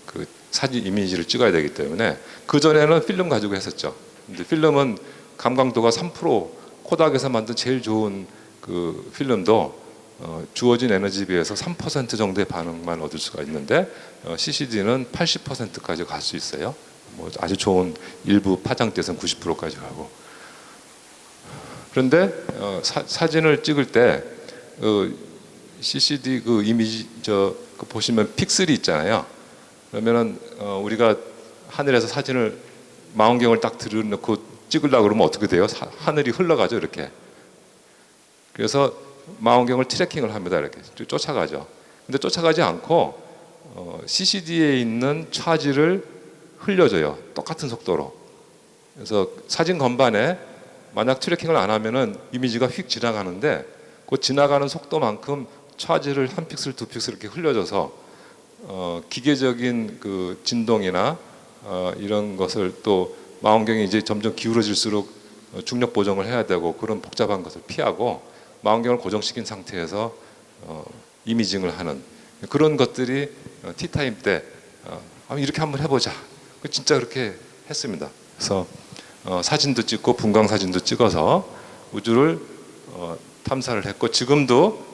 그 사진 이미지를 찍어야 되기 때문에 그 전에는 필름 가지고 했었죠. 근데 필름은 감광도가 3%, 코닥에서 만든 제일 좋은 그 필름도 주어진 에너지에 비해서 3% 정도의 반응만 얻을 수가 있는데 CCD는 80%까지 갈 수 있어요. 뭐 아주 좋은 일부 파장대에서는 90%까지 가고. 그런데 사진을 찍을 때 CCD 그 이미지 그 보시면 픽셀이 있잖아요. 그러면은 우리가 하늘에서 사진을 망원경을 딱 들여놓고 찍으려고 그러면 어떻게 돼요? 하늘이 흘러가죠, 이렇게. 그래서 망원경을 트래킹을 합니다. 이렇게 쫓아가죠. 근데 쫓아가지 않고 CCD에 있는 차지를 흘려줘요. 똑같은 속도로. 그래서 사진 건반에 만약 트래킹을 안 하면은 이미지가 휙 지나가는데 그 지나가는 속도만큼 차지를 한 픽셀, 두 픽셀 이렇게 흘려줘서 기계적인 그 진동이나 이런 것을, 또 망원경이 이제 점점 기울어질수록 중력 보정을 해야 되고 그런 복잡한 것을 피하고 망원경을 고정시킨 상태에서 이미징을 하는 그런 것들이 티타임 때 이렇게 한번 해보자. 진짜 그렇게 했습니다. 그래서 사진도 찍고 분광 사진도 찍어서 우주를 탐사를 했고, 지금도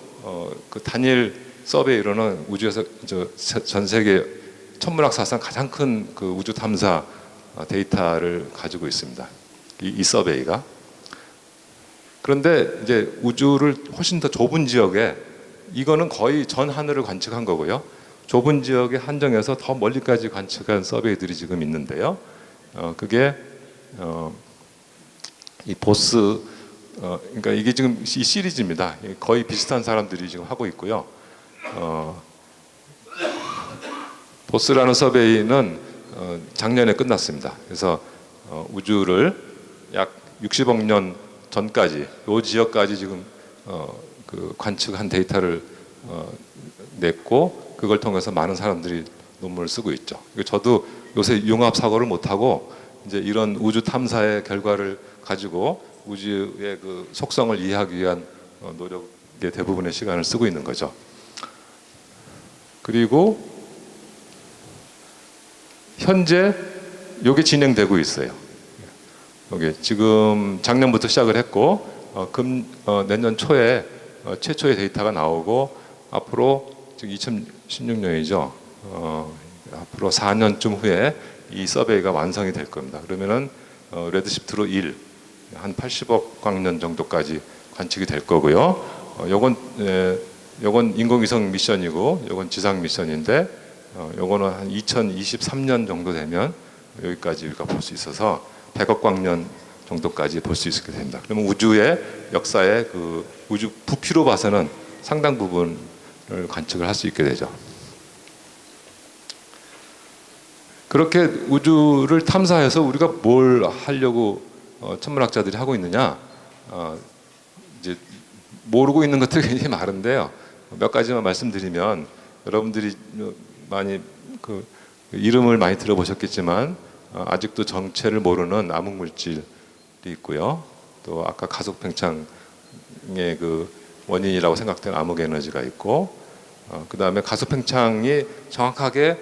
그 다니엘 서베이로는 우주에서 전 세계 천문학 사상 가장 큰 그 우주 탐사 데이터를 가지고 있습니다. 이 서베이가. 그런데 이제 우주를 훨씬 더 좁은 지역에, 이거는 거의 전 하늘을 관측한 거고요. 좁은 지역에 한정해서 더 멀리까지 관측한 서베이들이 지금 있는데요. 그게 이 보스, 그러니까 이게 지금 이 시리즈입니다. 거의 비슷한 사람들이 지금 하고 있고요. 보스라는 서베이는 작년에 끝났습니다. 그래서 우주를 약 60억 년 전까지, 이 지역까지 지금 그 관측한 데이터를 냈고, 그걸 통해서 많은 사람들이 논문을 쓰고 있죠. 저도 요새 융합 사고를 못 하고 이제 이런 우주 탐사의 결과를 가지고 우주의 그 속성을 이해하기 위한 노력의 대부분의 시간을 쓰고 있는 거죠. 그리고 현재 이게 진행되고 있어요. 이게 지금 작년부터 시작을 했고 내년 초에 최초의 데이터가 나오고, 앞으로 지금 2016년이죠. 앞으로 4년쯤 후에 이 서베이가 완성이 될 겁니다. 그러면은 레드시프트로 1, 한 80억 광년 정도까지 관측이 될 거고요. 요건 인공위성 미션이고, 요건 지상 미션인데, 요거는 한 2023년 정도 되면 여기까지 우리가 볼 수 있어서 100억 광년 정도까지 볼 수 있게 됩니다. 그러면 우주의 역사의 그 우주 부피로 봐서는 상당 부분을 관측을 할 수 있게 되죠. 그렇게 우주를 탐사해서 우리가 뭘 하려고 천문학자들이 하고 있느냐? 이제 모르고 있는 것들이 굉장히 많은데요. 몇 가지만 말씀드리면 여러분들이 많이 그 이름을 많이 들어보셨겠지만 아직도 정체를 모르는 암흑 물질이 있고요. 또 아까 가속 팽창의 그 원인이라고 생각된 암흑 에너지가 있고, 그 다음에 가속 팽창이 정확하게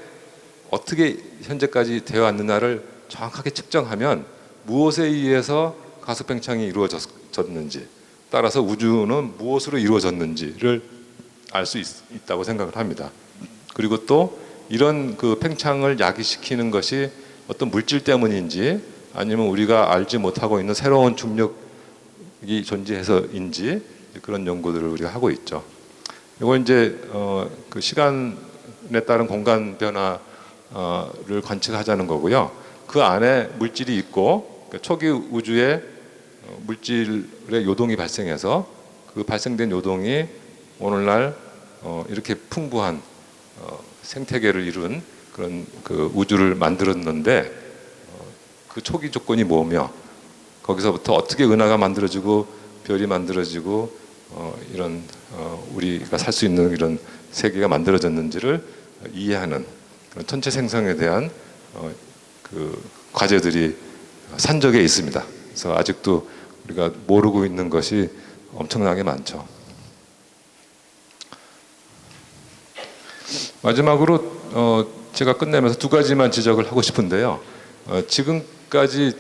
어떻게 현재까지 되어 왔느냐를 정확하게 측정하면 무엇에 의해서 가속 팽창이 이루어졌는지 따라서 우주는 무엇으로 이루어졌는지를 알 수 있다고 생각을 합니다. 그리고 또 이런 그 팽창을 야기시키는 것이 어떤 물질 때문인지 아니면 우리가 알지 못하고 있는 새로운 중력이 존재해서인지 그런 연구들을 우리가 하고 있죠. 이건 이제 그 시간에 따른 공간 변화를 관측하자는 거고요. 그 안에 물질이 있고 초기 우주에 물질의 요동이 발생해서 그 발생된 요동이 오늘날 이렇게 풍부한 생태계를 이룬 그런 그 우주를 만들었는데 그 초기 조건이 뭐며 거기서부터 어떻게 은하가 만들어지고 별이 만들어지고 이런 우리가 살 수 있는 이런 세계가 만들어졌는지를 이해하는 그런 천체 생성에 대한 그 과제들이 산적에 있습니다. 그래서 아직도 우리가 모르고 있는 것이 엄청나게 많죠. 마지막으로 제가 끝내면서 두 가지만 지적을 하고 싶은데요. 지금까지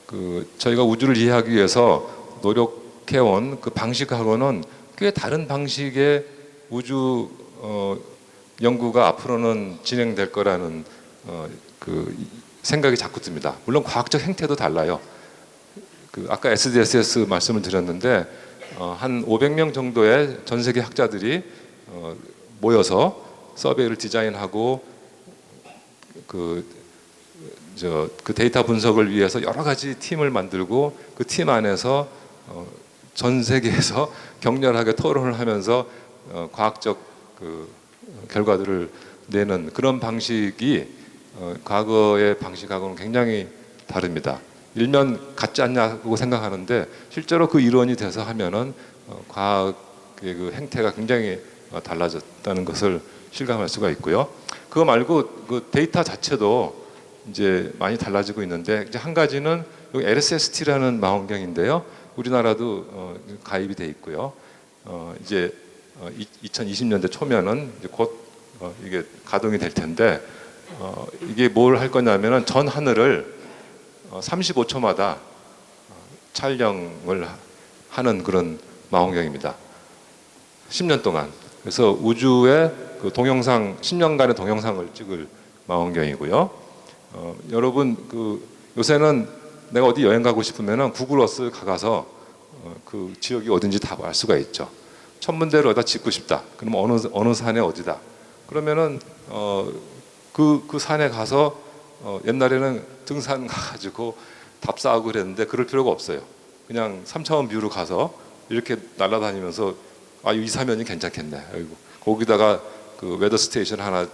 그 저희가 우주를 이해하기 위해서 노력해온 그 방식하고는 꽤 다른 방식의 우주 연구가 앞으로는 진행될 거라는 그 생각이 자꾸 듭니다. 물론 과학적 행태도 달라요. 그 아까 SDSS 말씀을 드렸는데 한 500명 정도의 전 세계 학자들이 모여서 서베이를 디자인하고 그 데이터 분석을 위해서 여러 가지 팀을 만들고 그 팀 안에서 전 세계에서 격렬하게 토론을 하면서 과학적 그 결과들을 내는 그런 방식이 과거의 방식하고는 굉장히 다릅니다. 일면 같지 않냐고 생각하는데 실제로 그 일원이 돼서 하면은 과학의 그 행태가 굉장히 달라졌다는 것을 실감할 수가 있고요. 그거 말고 그 데이터 자체도 이제 많이 달라지고 있는데 이제 한 가지는 여기 LSST라는 망원경인데요. 우리나라도 가입이 돼 있고요. 이제 2020년대 초면은 이제 곧 이게 가동이 될 텐데 이게 뭘 할 거냐면은 전 하늘을 35초마다 촬영을 하는 그런 망원경입니다. 10년 동안. 그래서 우주의 그 동영상 10년간의 동영상을 찍을 망원경이고요. 여러분 그 요새는 내가 어디 여행 가고 싶으면은 구글 어스 가서 그 지역이 어딘지 다 알 수가 있죠. 천문대를 어디다 짓고 싶다. 그러면 어느 산에 어디다. 그러면은 그 산에 가서 옛날에는 등산 가가지고 답사하고 그랬는데 그럴 필요가 없어요. 그냥 3차원 뷰로 가서 이렇게 날아다니면서 이 사면이 괜찮겠네. 거기다가 그 웨더 스테이션 하나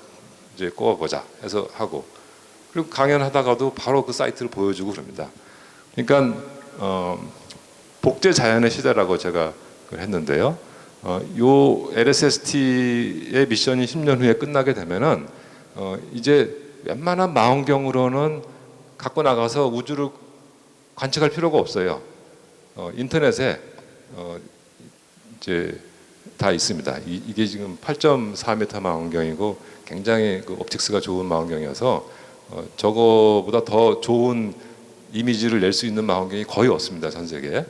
이제 꼽아보자 해서 하고 그리고 강연하다가도 바로 그 사이트를 보여주고 그럽니다. 그러니까 복제 자연의 시대라고 제가 했는데요. 요 LSST의 미션이 10년 후에 끝나게 되면은 이제 웬만한 망원경으로는 갖고 나가서 우주를 관측할 필요가 없어요. 인터넷에 이제 다 있습니다. 이게 지금 8.4m 망원경이고 굉장히 그 옵틱스가 좋은 망원경이어서 저거보다 더 좋은 이미지를 낼 수 있는 망원경이 거의 없습니다. 전 세계에.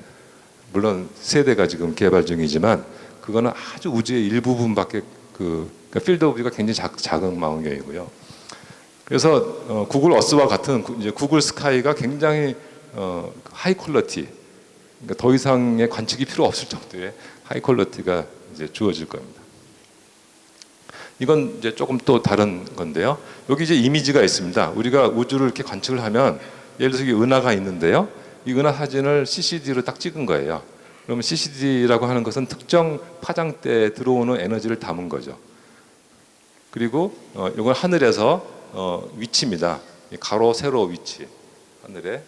물론 세대가 지금 개발 중이지만 그거는 아주 우주의 일부분밖에 그러니까 필드 오브 뷰가 굉장히 작은 망원경이고요. 그래서 구글 어스와 같은 이제 구글 스카이가 굉장히 하이 퀄리티, 그러니까 더 이상의 관측이 필요 없을 정도의 하이 퀄리티가 이제 주어질 겁니다. 이건 이제 조금 또 다른 건데요. 여기 이제 이미지가 있습니다. 우리가 우주를 이렇게 관측을 하면 예를 들어서 여기 은하가 있는데요. 이 은하 사진을 CCD로 딱 찍은 거예요. 그러면 CCD라고 하는 것은 특정 파장대에 들어오는 에너지를 담은 거죠. 그리고 이걸 하늘에서 위치입니다. 이 가로 세로 위치 하늘에.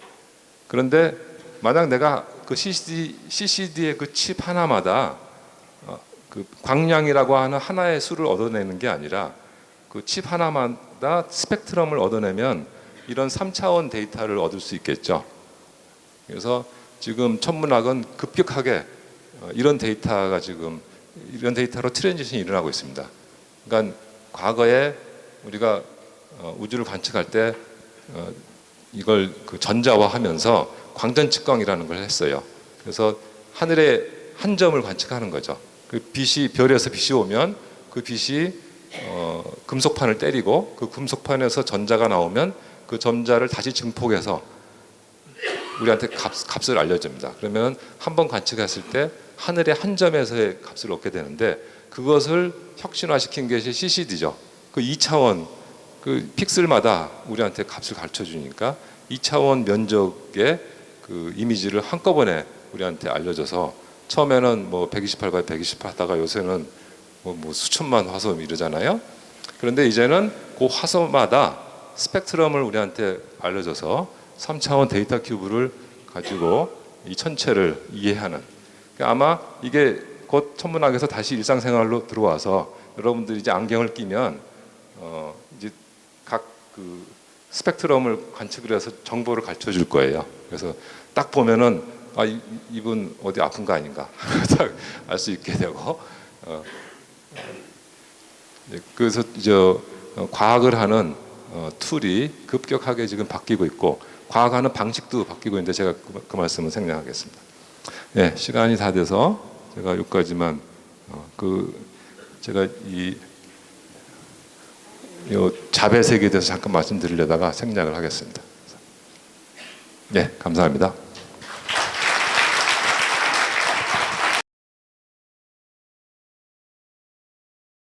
그런데 만약 내가 그 CCD의 그 칩 하나마다 그 광량이라고 하는 하나의 수를 얻어내는 게 아니라 그 칩 하나마다 스펙트럼을 얻어내면 이런 3차원 데이터를 얻을 수 있겠죠. 그래서 지금 천문학은 급격하게 이런 데이터로 트랜지션이 일어나고 있습니다. 그러니까 과거에 우리가 우주를 관측할 때 이걸 그 전자화하면서 광전 측광이라는 걸 했어요. 그래서 하늘의 한 점을 관측하는 거죠. 그 빛이 별에서 빛이 오면 그 빛이 금속판을 때리고 그 금속판에서 전자가 나오면 그 전자를 다시 증폭해서 우리한테 값을 알려줍니다. 그러면 한 번 관측했을 때 하늘의 한 점에서의 값을 얻게 되는데 그것을 혁신화시킨 것이 CCD죠. 그 2차원 그 픽셀마다 우리한테 값을 가르쳐 주니까 2차원 면적의 그 이미지를 한꺼번에 우리한테 알려줘서 처음에는 뭐 128 by 128 하다가 요새는 뭐 수천만 화소 이러잖아요. 그런데 이제는 그 화소마다 스펙트럼을 우리한테 알려줘서 3차원 데이터 큐브를 가지고 이 천체를 이해하는. 그러니까 아마 이게 곧 천문학에서 다시 일상생활로 들어와서 여러분들이 이제 안경을 끼면 이제 각 그 스펙트럼을 관측을 해서 정보를 가르쳐 줄 거예요. 그래서 딱 보면은 이분 어디 아픈 거 아닌가 딱 알 수 있게 되고 그래서 이제 과학을 하는 툴이 급격하게 지금 바뀌고 있고 과학하는 방식도 바뀌고 있는데 제가 그 말씀을 생략하겠습니다. 네, 시간이 다 돼서 제가 여기까지만 제가 이 자배 세계에 대해서 잠깐 말씀드리려다가 생략을 하겠습니다. 네, 감사합니다.